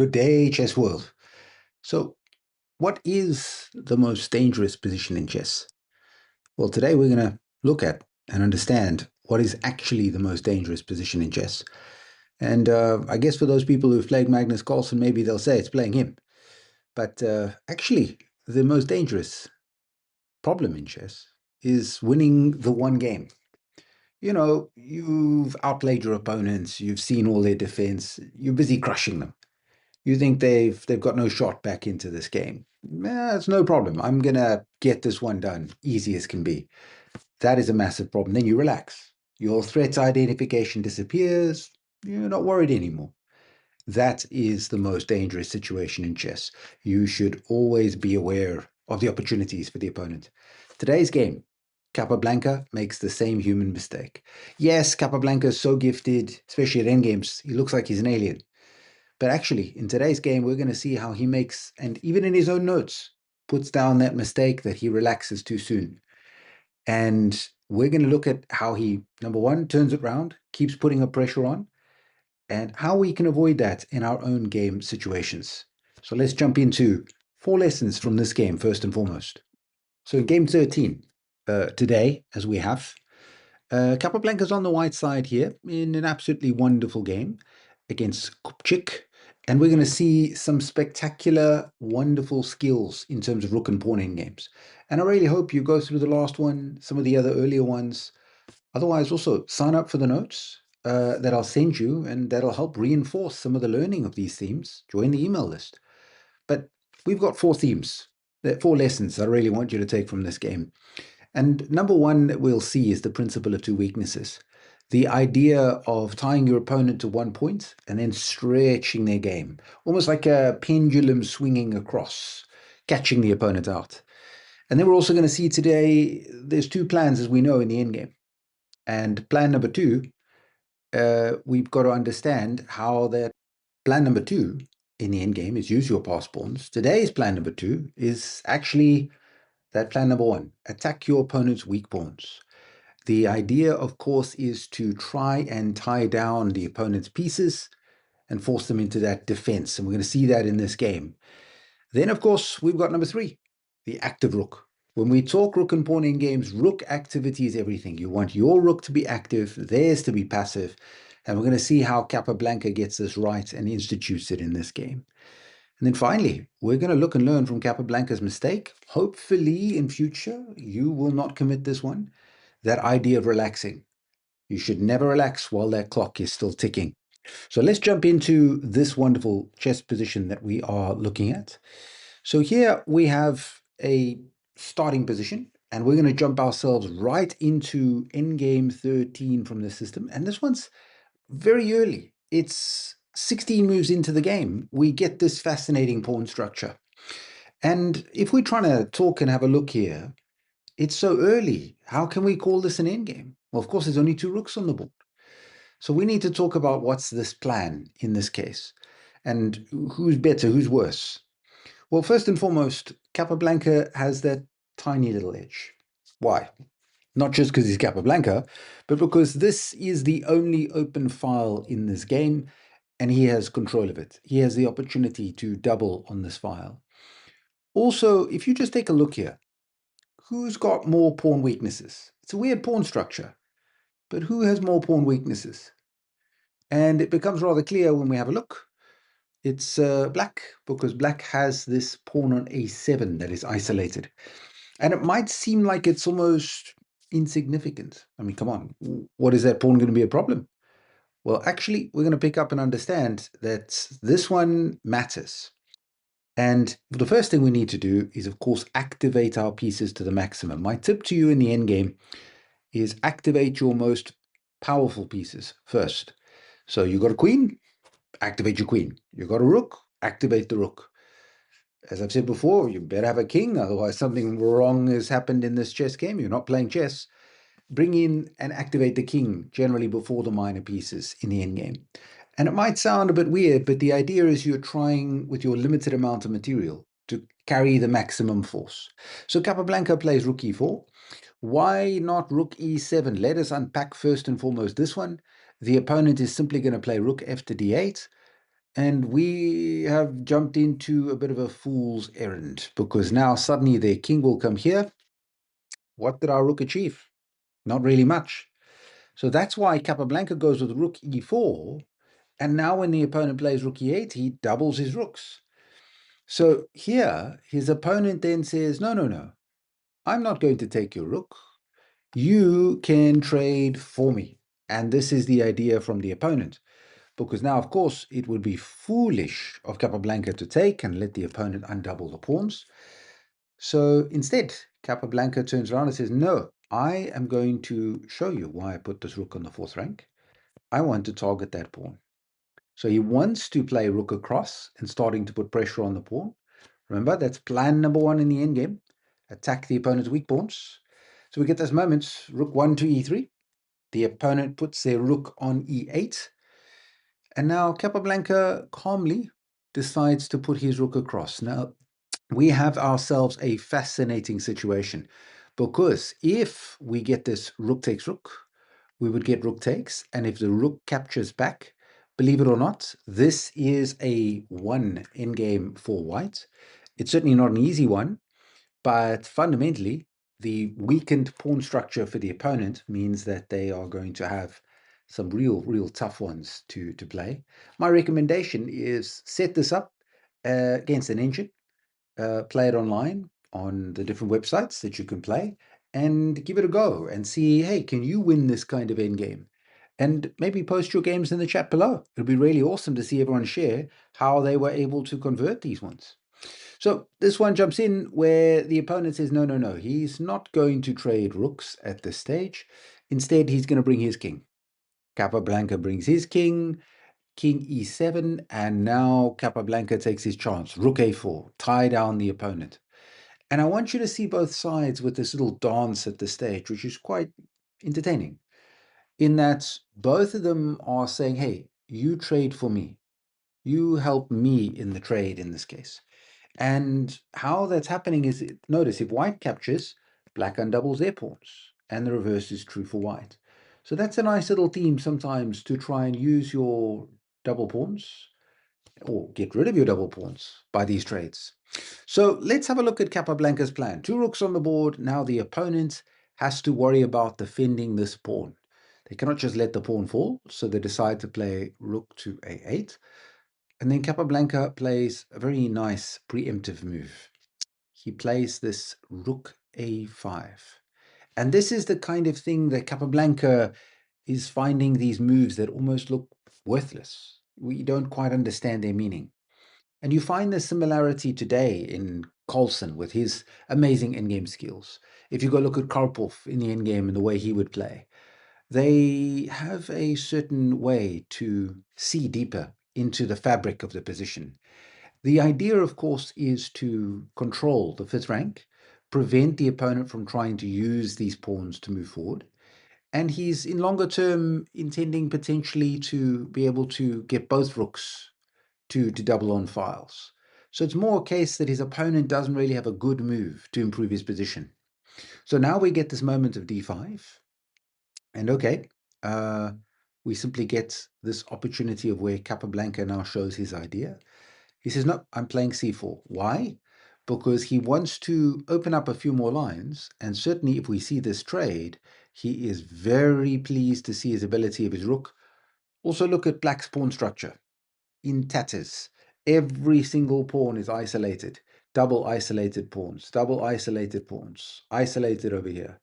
Good day, chess world. So, what is the most dangerous position in chess? Well, today we're going to look at and understand what is actually the most dangerous position in chess. And I guess for those people who've played Magnus Carlsen, maybe they'll say it's playing him. But actually, the most dangerous problem in chess is winning the one game. You know, you've outplayed your opponents, you've seen all their defense, you're busy crushing them. You think they've got no shot back into this game. It's no problem. I'm gonna get this one done, easy as can be. That is a massive problem. Then you relax. Your threat identification disappears. You're not worried anymore. That is the most dangerous situation in chess. You should always be aware of the opportunities for the opponent. Today's game, Capablanca makes the same human mistake. Yes, Capablanca is so gifted, especially at endgames. He looks like he's an alien. But actually, in today's game, we're going to see how he makes, and even in his own notes, puts down that mistake that he relaxes too soon. And we're going to look at how he, number one, turns it around, keeps putting a pressure on, and how we can avoid that in our own game situations. So let's jump into 4 lessons from this game, first and foremost. So in game 13, today, as we have, Capablanca's on the white side here in an absolutely wonderful game against Kupchik. And we're going to see some spectacular, wonderful skills in terms of rook and pawn endgames. And I really hope you go through the last one, some of the other earlier ones. Otherwise, also sign up for the notes that I'll send you, and that'll help reinforce some of the learning of these themes. Join the email list. But we've got 4 themes, 4 lessons I really want you to take from this game. And number one that we'll see is the principle of 2 weaknesses. The idea of tying your opponent to one point and then stretching their game, almost like a pendulum swinging across, catching the opponent out. And then we're also going to see today there's 2 plans, as we know, in the endgame. And plan number 2, we've got to understand how that plan number 2 in the endgame is use your pass pawns. Today's plan number 2 is actually that plan number 1, attack your opponent's weak pawns. The idea, of course, is to try and tie down the opponent's pieces and force them into that defense. And we're going to see that in this game. Then, of course, we've got number 3, the active rook. When we talk rook and pawn in games, rook activity is everything. You want your rook to be active, theirs to be passive. And we're going to see how Capablanca gets this right and institutes it in this game. And then finally, we're going to look and learn from Capablanca's mistake. Hopefully, in future, you will not commit this one. That idea of relaxing. You should never relax while that clock is still ticking. So let's jump into this wonderful chess position that we are looking at. So here we have a starting position, and we're going to jump ourselves right into endgame 13 from the system. And this one's very early. It's 16 moves into the game. We get this fascinating pawn structure. And if we're trying to talk and have a look here, it's so early. How can we call this an endgame? Well, of course, there's only 2 rooks on the board. So we need to talk about what's this plan in this case, and who's better, who's worse. Well, first and foremost, Capablanca has that tiny little edge. Why? Not just because he's Capablanca, but because this is the only open file in this game, and he has control of it. He has the opportunity to double on this file. Also, if you just take a look here, who's got more pawn weaknesses? It's a weird pawn structure, but who has more pawn weaknesses? And it becomes rather clear when we have a look. It's black, because black has this pawn on a7 that is isolated. And it might seem like it's almost insignificant. I mean, come on, what is that pawn going to be a problem? Well, actually, we're going to pick up and understand that this one matters. And the first thing we need to do is, of course, activate our pieces to the maximum. My tip to you in the endgame is activate your most powerful pieces first. So you got a queen, activate your queen. You got a rook, activate the rook. As I've said before, you better have a king, otherwise something wrong has happened in this chess game. You're not playing chess. Bring in and activate the king, generally before the minor pieces in the endgame. And it might sound a bit weird, but the idea is you're trying, with your limited amount of material, to carry the maximum force. So Capablanca plays rook e4. Why not rook e7? Let us unpack first and foremost this one. The opponent is simply going to play rook f to d8. And we have jumped into a bit of a fool's errand, because now suddenly their king will come here. What did our rook achieve? Not really much. So that's why Capablanca goes with rook e4, and now when the opponent plays rook e8, he doubles his rooks. So here, his opponent then says, no, no, no, I'm not going to take your rook. You can trade for me. And this is the idea from the opponent. Because now, of course, it would be foolish of Capablanca to take and let the opponent undouble the pawns. So instead, Capablanca turns around and says, no, I am going to show you why I put this rook on the fourth rank. I want to target that pawn. So he wants to play rook across and starting to put pressure on the pawn. Remember, that's plan number one in the endgame. Attack the opponent's weak pawns. So we get this moment, rook 1 to e3. The opponent puts their rook on e8. And now Capablanca calmly decides to put his rook across. Now, we have ourselves a fascinating situation, because if we get this rook takes rook, we would get rook takes. And if the rook captures back, believe it or not, this is a one endgame for white. It's certainly not an easy one, but fundamentally, the weakened pawn structure for the opponent means that they are going to have some real tough ones to play. My recommendation is set this up against an engine, play it online on the different websites that you can play, and give it a go and see, hey, can you win this kind of endgame? And maybe post your games in the chat below. It'll be really awesome to see everyone share how they were able to convert these ones. So this one jumps in where the opponent says, no, no, no, he's not going to trade rooks at this stage. Instead, he's going to bring his king. Capablanca brings his king, king e7, and now Capablanca takes his chance. Rook a4, tie down the opponent. And I want you to see both sides with this little dance at the stage, which is quite entertaining, in that both of them are saying, hey, you trade for me. You help me in the trade in this case. And how that's happening is, notice, if white captures, black undoubles their pawns, and the reverse is true for white. So that's a nice little theme sometimes, to try and use your double pawns, or get rid of your double pawns by these trades. So let's have a look at Capablanca's plan. Two rooks on the board. Now the opponent has to worry about defending this pawn. They cannot just let the pawn fall, so they decide to play rook to a8. And then Capablanca plays a very nice preemptive move. He plays this rook a5. And this is the kind of thing that Capablanca is finding, these moves that almost look worthless. We don't quite understand their meaning. And you find the similarity today in Carlsen with his amazing endgame skills. If you go look at Karpov in the endgame and the way he would play, they have a certain way to see deeper into the fabric of the position. The idea, of course, is to control the fifth rank, prevent the opponent from trying to use these pawns to move forward. And he's, in longer term, intending potentially to be able to get both rooks to double on files. So it's more a case that his opponent doesn't really have a good move to improve his position. So now we get this moment of d5. And okay, we simply get this opportunity of where Capablanca now shows his idea. He says, no, I'm playing c4. Why? Because he wants to open up a few more lines. And certainly if we see this trade, he is very pleased to see his ability of his rook. Also look at black's pawn structure. In tatters. Every single pawn is isolated. Double isolated pawns, double isolated pawns, isolated over here.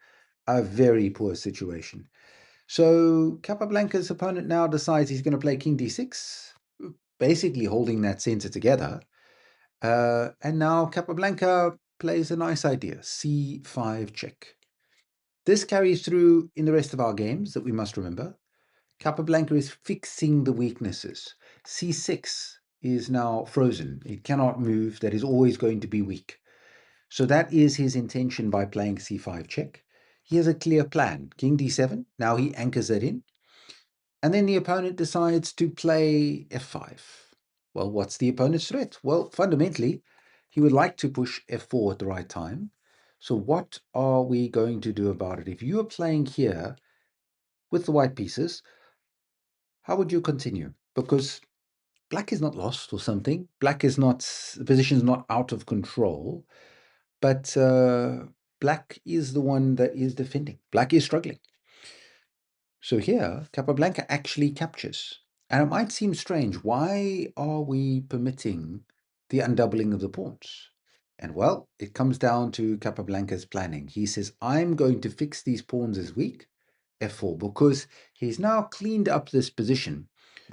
A very poor situation. So Capablanca's opponent now decides he's going to play king d6, basically holding that center together. And now Capablanca plays a nice idea, c5 check. This carries through in the rest of our games that we must remember. Capablanca is fixing the weaknesses. c6 is now frozen. It cannot move. That is always going to be weak. So that is his intention by playing c5 check. He has a clear plan. King d7. Now he anchors it in. And then the opponent decides to play f5. Well, what's the opponent's threat? Well, fundamentally, he would like to push f4 at the right time. So what are we going to do about it? If you are playing here with the white pieces, how would you continue? Because black is not lost or something. Black is not, the position is not out of control, but black is the one that is defending. Black is struggling. So here, Capablanca actually captures. And it might seem strange, why are we permitting the undoubling of the pawns? And well, it comes down to Capablanca's planning. He says, I'm going to fix these pawns as weak, f4, because he's now cleaned up this position.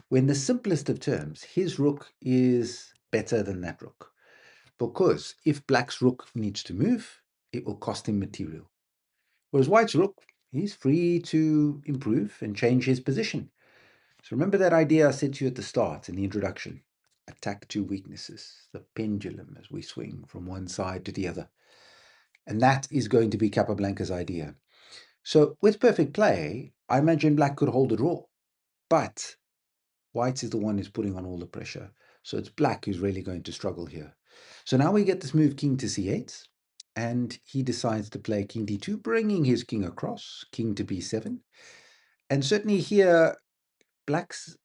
When the simplest of terms, his rook is better than that rook. Because if black's rook needs to move, it will cost him material. Whereas white's rook, he's free to improve and change his position. So remember that idea I said to you at the start in the introduction. Attack two weaknesses, the pendulum as we swing from one side to the other. And that is going to be Capablanca's idea. So with perfect play, I imagine black could hold a draw. But white is the one who's putting on all the pressure. So it's black who's really going to struggle here. So now we get this move king to c8. And he decides to play king d2, bringing his king across, king to b7. And certainly here, black's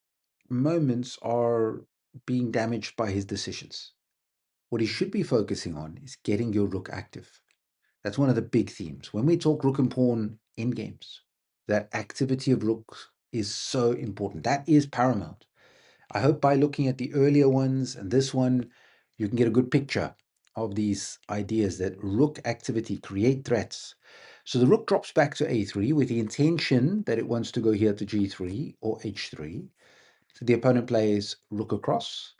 moments are being damaged by his decisions. What he should be focusing on is getting your rook active. That's one of the big themes. When we talk rook and pawn endgames, that activity of rooks is so important. That is paramount. I hope by looking at the earlier ones and this one, you can get a good picture of these ideas that rook activity create threats. So the rook drops back to a3 with the intention that it wants to go here to g3 or h3. So the opponent plays rook across.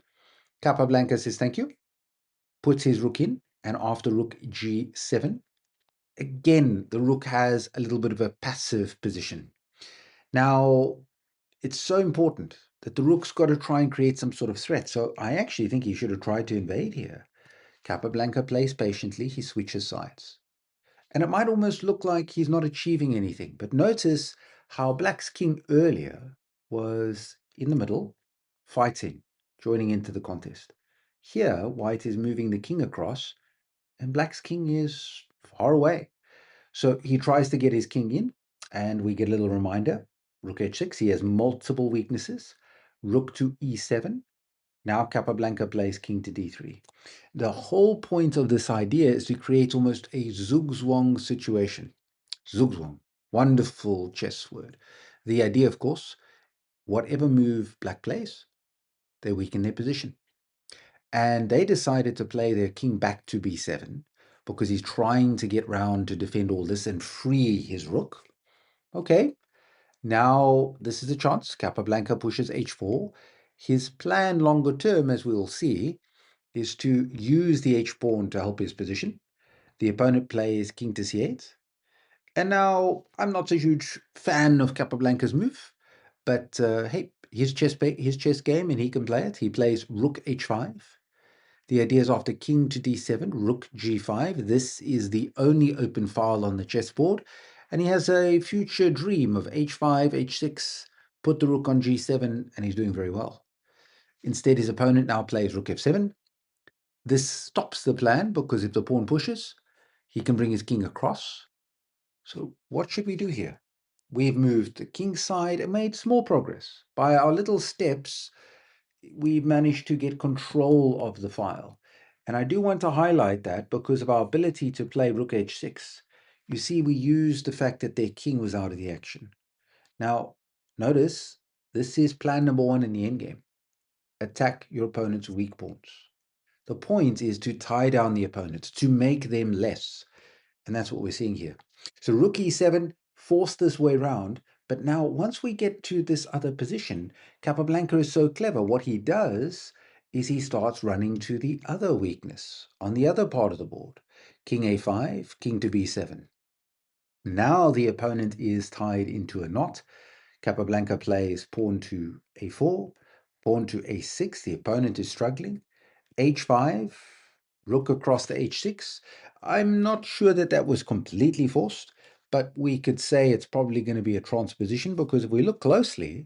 Capablanca says thank you, puts his rook in, and after rook g7, again, the rook has a little bit of a passive position. Now, it's so important that the rook's got to try and create some sort of threat. So I actually think he should have tried to invade here. Capablanca plays patiently, he switches sides. And it might almost look like he's not achieving anything, but notice how black's king earlier was in the middle, fighting, joining into the contest. Here, white is moving the king across, and black's king is far away. So he tries to get his king in, and we get a little reminder. Rook h6, he has multiple weaknesses. Rook to e7. Now Capablanca plays king to d3. The whole point of this idea is to create almost a zugzwang situation. Zugzwang, wonderful chess word. The idea, of course, whatever move black plays, they weaken their position. And they decided to play their king back to b7 because he's trying to get round to defend all this and free his rook. Okay, now this is a chance. Capablanca pushes h4. His plan longer term, as we'll see, is to use the h-pawn to help his position. The opponent plays king to c8. And now, I'm not a huge fan of Capablanca's move, but hey, his chess game, and he can play it. He plays rook h5. The idea is after king to d7, rook g5. This is the only open file on the chessboard, and he has a future dream of h5, h6, put the rook on g7, and he's doing very well. Instead, his opponent now plays rook f7. This stops the plan because if the pawn pushes, he can bring his king across. So what should we do here? We've moved the king side and made small progress. By our little steps, we managed to get control of the file. And I do want to highlight that because of our ability to play rook h6. You see, we used the fact that their king was out of the action. Now, notice, this is plan number one in the endgame. Attack your opponent's weak pawns. The point is to tie down the opponents, to make them less. And that's what we're seeing here. So rook e7 forced this way round, but now once we get to this other position, Capablanca is so clever. What he does is he starts running to the other weakness on the other part of the board. King a5, king to b7. Now the opponent is tied into a knot. Capablanca plays pawn to a4, pawn to a6. The opponent is struggling. h5, rook across the h6. I'm not sure that that was completely forced, but we could say it's probably going to be a transposition because if we look closely,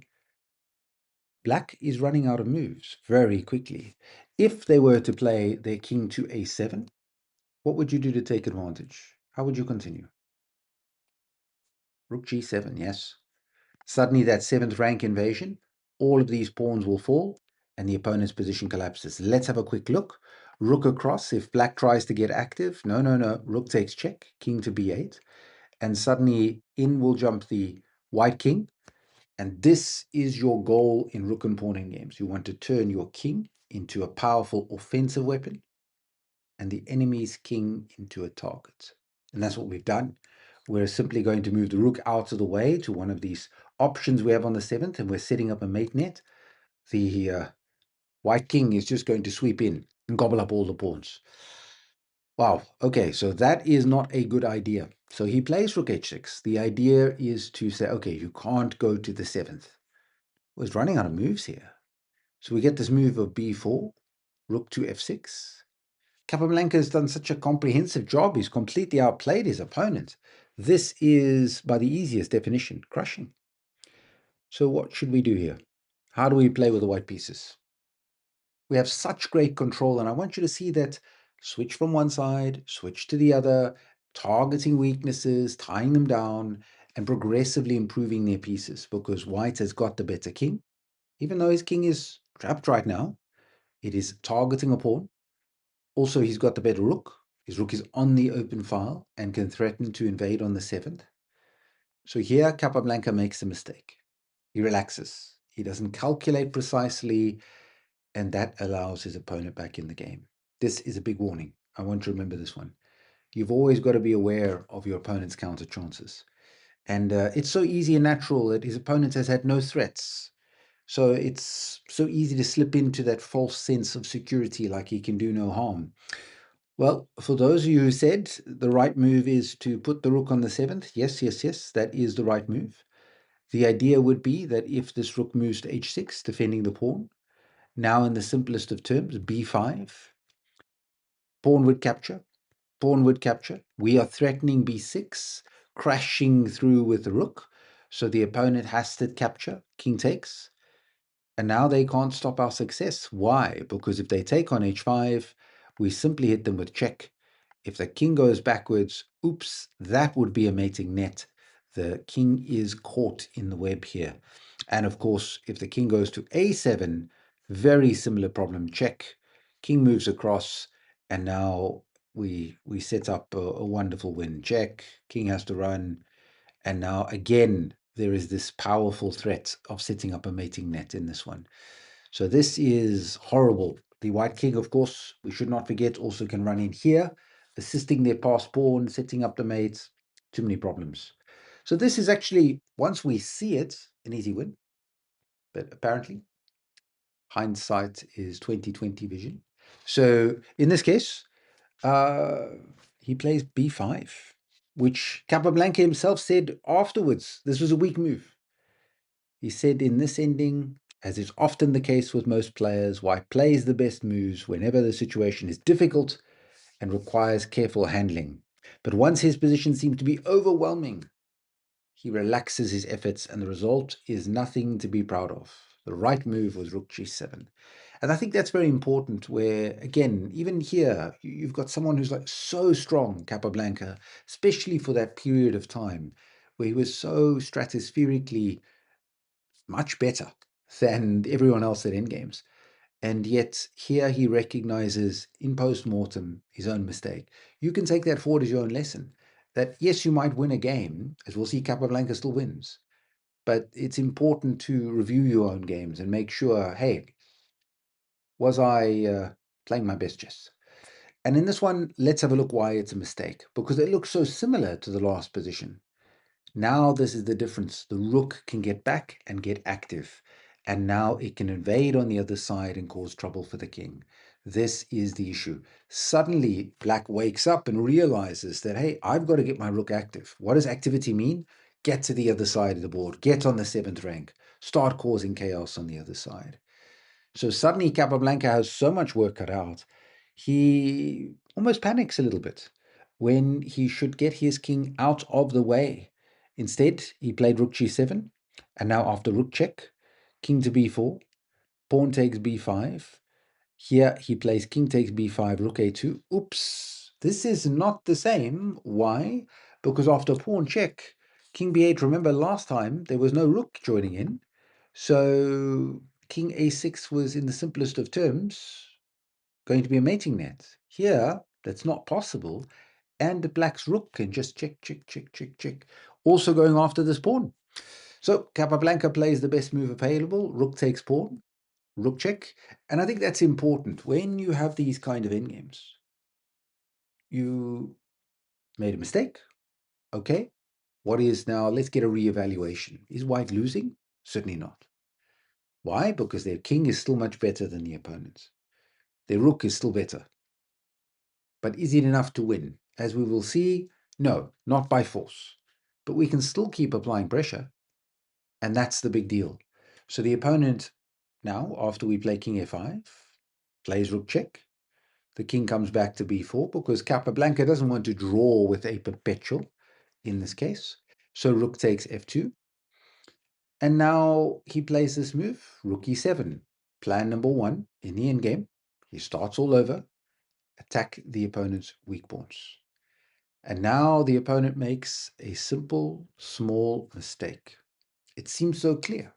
black is running out of moves very quickly. If they were to play their king to a7, what would you do to take advantage? How would you continue? Rook g7, yes. Suddenly that 7th rank invasion, all of these pawns will fall, and the opponent's position collapses. Let's have a quick look. Rook across. If black tries to get active, no. Rook takes check, king to b8, and suddenly in will jump the white king. And this is your goal in rook and pawn endgames. You want to turn your king into a powerful offensive weapon and the enemy's king into a target. And that's what we've done. We're simply going to move the rook out of the way to one of these options we have on the 7th, and we're setting up a mate net. The white king is just going to sweep in and gobble up all the pawns. Wow, okay, so that is not a good idea. So he plays rook h6. The idea is to say, okay, you can't go to the 7th. Well, he's running out of moves here. So we get this move of b4, rook to f6. Capablanca has done such a comprehensive job. He's completely outplayed his opponent. This is, by the easiest definition, crushing. So what should we do here? How do we play with the white pieces? We have such great control, and I want you to see that switch from one side, switch to the other, targeting weaknesses, tying them down, and progressively improving their pieces, because white has got the better king. Even though his king is trapped right now, it is targeting a pawn. Also, he's got the better rook. His rook is on the open file and can threaten to invade on the 7th. So here, Capablanca makes a mistake. He relaxes. He doesn't calculate precisely, and that allows his opponent back in the game. This is a big warning. I want to remember this one. You've always got to be aware of your opponent's counter chances. And it's so easy and natural that his opponent has had no threats. So it's so easy to slip into that false sense of security, like he can do no harm. Well, for those of you who said the right move is to put the rook on the 7th, yes, that is the right move. The idea would be that if this rook moves to h6, defending the pawn, now in the simplest of terms, b5, pawn would capture, pawn would capture. We are threatening b6, crashing through with the rook, so the opponent has to capture, king takes, and now they can't stop our success. Why? Because if they take on h5, we simply hit them with check. If the king goes backwards, oops, that would be a mating net. The king is caught in the web here. And of course, if the king goes to a7, very similar problem, check. King moves across, and now we set up a wonderful win. Check, king has to run, and now again, there is this powerful threat of setting up a mating net in this one. So this is horrible. The white king, of course, we should not forget, also can run in here, assisting their passed pawn, setting up the mates. Too many problems. So this is actually, once we see it, an easy win. But apparently, hindsight is 20/20 vision. So in this case, he plays b5, which Capablanca himself said afterwards, this was a weak move. He said in this ending, as is often the case with most players, white plays the best moves whenever the situation is difficult and requires careful handling. But once his position seems to be overwhelming, he relaxes his efforts, and the result is nothing to be proud of. The right move was rook g7. And I think that's very important, where, again, even here, you've got someone who's like so strong, Capablanca, especially for that period of time, where he was so stratospherically much better than everyone else at endgames. And yet here he recognizes in post-mortem his own mistake. You can take that forward as your own lesson. That yes, you might win a game, as we'll see Capablanca still wins, but it's important to review your own games and make sure, hey, was I playing my best chess? And in this one, let's have a look why it's a mistake, because it looks so similar to the last position. Now this is the difference. The rook can get back and get active, and now it can invade on the other side and cause trouble for the king. This is the issue. Suddenly, black wakes up and realizes that, hey, I've got to get my rook active. What does activity mean? Get to the other side of the board, get on the 7th rank, start causing chaos on the other side. So suddenly Capablanca has so much work cut out, he almost panics a little bit when he should get his king out of the way. Instead, he played rook g7, and now after rook check, king to b4, pawn takes b5. Here he plays king takes b5, rook a2. Oops, this is not the same. Why? Because after pawn check, king b8, remember last time there was no rook joining in. So king a6 was, in the simplest of terms, going to be a mating net. Here, that's not possible, and black's rook can just check, check, check, check, check, also going after this pawn. So Capablanca plays the best move available, rook takes pawn, rook check, and I think that's important. When you have these kind of endgames, you made a mistake, okay? What is now, let's get a reevaluation. Is white losing? Certainly not. Why? Because their king is still much better than the opponent's. Their rook is still better. But is it enough to win? As we will see, no, not by force. But we can still keep applying pressure, and that's the big deal. So the opponent now, after we play king f5, plays rook check. The king comes back to b4 because Capablanca doesn't want to draw with a perpetual in this case. So rook takes f2. And now he plays this move, rook e7. Plan number one in the endgame. He starts all over, attack the opponent's weak pawns. And now the opponent makes a simple, small mistake. It seems so clear.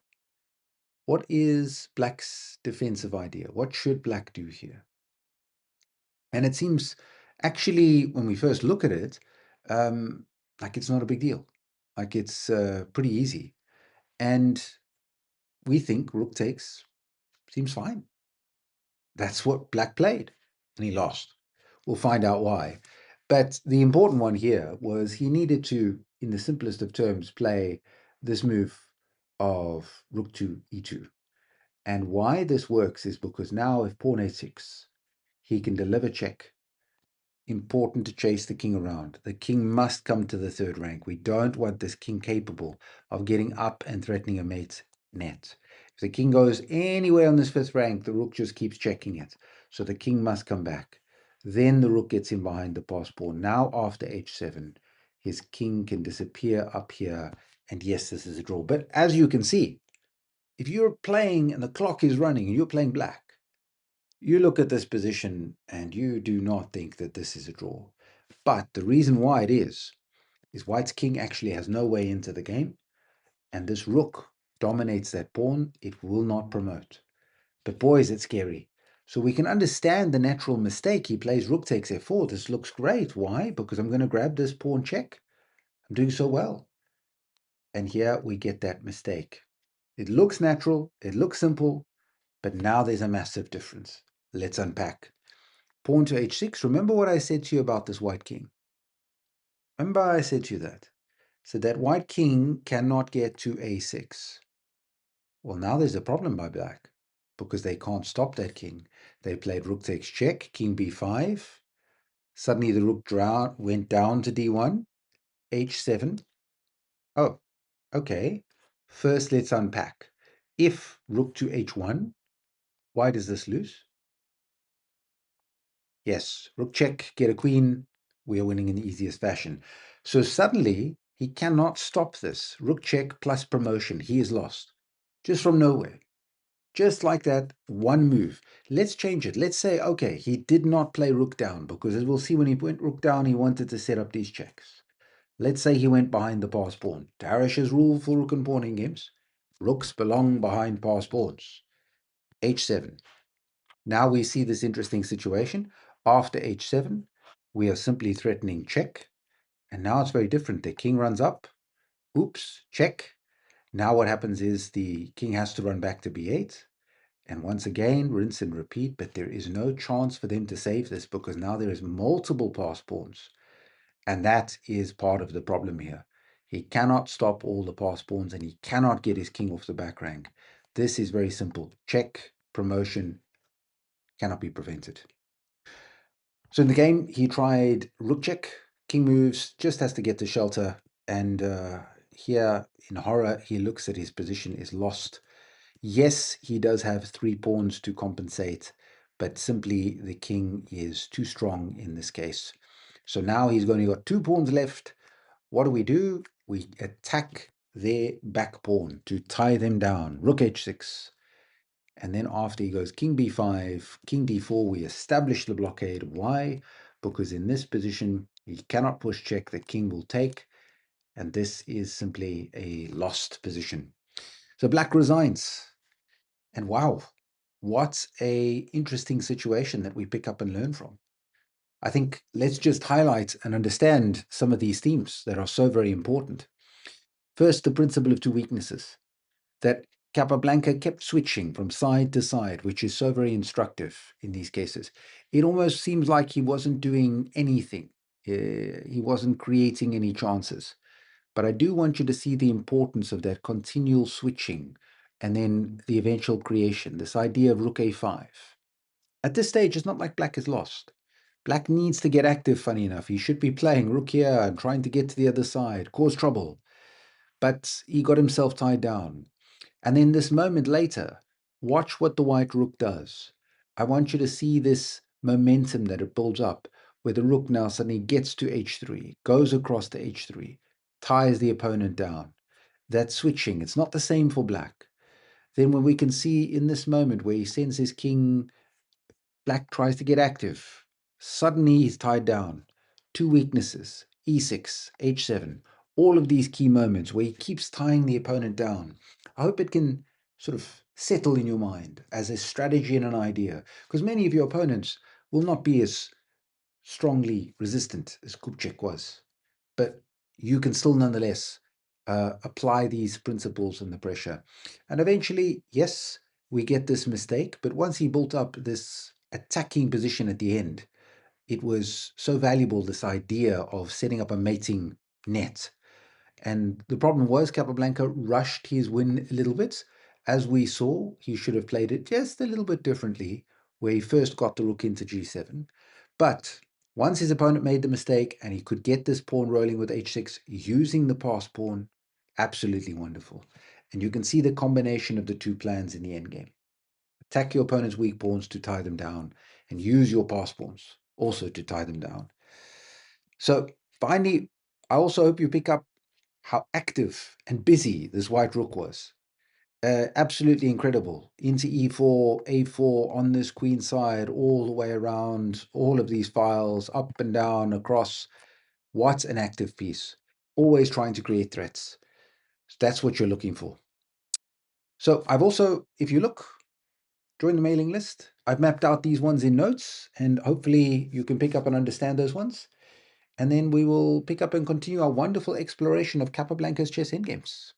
What is black's defensive idea? What should black do here? And it seems, actually, when we first look at it, like it's not a big deal. Like it's pretty easy. And we think rook takes seems fine. That's what black played, and he lost. We'll find out why. But the important one here was he needed to, in the simplest of terms, play this move of rook to e2. And why this works is because now if pawn a6, he can deliver check. Important to chase the king around. The king must come to the third rank. We don't want this king capable of getting up and threatening a mate's net. If the king goes anywhere on this fifth rank, the rook just keeps checking it. So the king must come back. Then the rook gets in behind the pass pawn. Now after h7, his king can disappear up here. And yes, this is a draw. But as you can see, if you're playing and the clock is running and you're playing black, you look at this position and you do not think that this is a draw. But the reason why it is white's king actually has no way into the game, and this rook dominates that pawn. It will not promote. But boy, is it scary. So we can understand the natural mistake. He plays rook takes f4. This looks great. Why? Because I'm going to grab this pawn check. I'm doing so well. And here we get that mistake. It looks natural. It looks simple. But now there's a massive difference. Let's unpack. Pawn to h6. Remember what I said to you about this white king? Remember I said to you that? So that white king cannot get to a6. Well, now there's a problem by black because they can't stop that king. They played rook takes check, king b5. Suddenly the rook went down to d1, h7. Oh, okay. First, let's unpack. If rook to h1, why does this lose? Yes, rook check, get a queen. We are winning in the easiest fashion. So suddenly, he cannot stop this. Rook check plus promotion. He is lost. Just from nowhere. Just like that, one move. Let's change it. Let's say, okay, he did not play rook down because as we'll see when he went rook down, he wanted to set up these checks. Let's say he went behind the pass pawn. Darish's rule for rook and pawn in games. Rooks belong behind pass pawns. h7. Now we see this interesting situation. After h7, we are simply threatening check. And now it's very different. The king runs up. Oops, check. Now what happens is the king has to run back to b8. And once again, rinse and repeat, but there is no chance for them to save this because now there is multiple pass pawns. And that is part of the problem here. He cannot stop all the pass pawns and he cannot get his king off the back rank. This is very simple. Check, promotion, cannot be prevented. So in the game, he tried rook check, king moves, just has to get to shelter. And here in horror, he looks at his position is lost. Yes, he does have 3 pawns to compensate, but simply the king is too strong in this case. So now he's only got 2 pawns left. What do? We attack their back pawn to tie them down. Rook h6. And then after he goes king b5, king d4, we establish the blockade. Why? Because in this position, he cannot push check. The king will take. And this is simply a lost position. So black resigns. And wow, what a interesting situation that we pick up and learn from. I think let's just highlight and understand some of these themes that are so very important. First, the principle of two weaknesses, that Capablanca kept switching from side to side, which is so very instructive in these cases. It almost seems like he wasn't doing anything. He wasn't creating any chances. But I do want you to see the importance of that continual switching and then the eventual creation, this idea of rook a5. At this stage, it's not like black is lost. Black needs to get active, funny enough. He should be playing rook here and trying to get to the other side, cause trouble. But he got himself tied down. And then this moment later, watch what the white rook does. I want you to see this momentum that it builds up, where the rook now suddenly gets to h3, goes across to h3, ties the opponent down. That switching, it's not the same for black. Then when we can see in this moment where he sends his king, black tries to get active. Suddenly he's tied down. Two weaknesses, e6, h7, all of these key moments where he keeps tying the opponent down. I hope it can sort of settle in your mind as a strategy and an idea, because many of your opponents will not be as strongly resistant as Kupchik was, but you can still nonetheless apply these principles and the pressure. And eventually, yes, we get this mistake, but once he built up this attacking position at the end, it was so valuable, this idea of setting up a mating net. And the problem was Capablanca rushed his win a little bit. As we saw, he should have played it just a little bit differently, where he first got the rook into g7. But once his opponent made the mistake and he could get this pawn rolling with h6 using the passed pawn, absolutely wonderful. And you can see the combination of the two plans in the endgame. Attack your opponent's weak pawns to tie them down, and use your passed pawns also to tie them down. So finally, I also hope you pick up how active and busy this white rook was. Absolutely incredible. Into e4, a4 on this queen side, all the way around, all of these files, up and down, across. What an active piece. Always trying to create threats. That's what you're looking for. So I've also, if you look, join the mailing list. I've mapped out these ones in notes, and hopefully you can pick up and understand those ones. And then we will pick up and continue our wonderful exploration of Capablanca's chess endgames.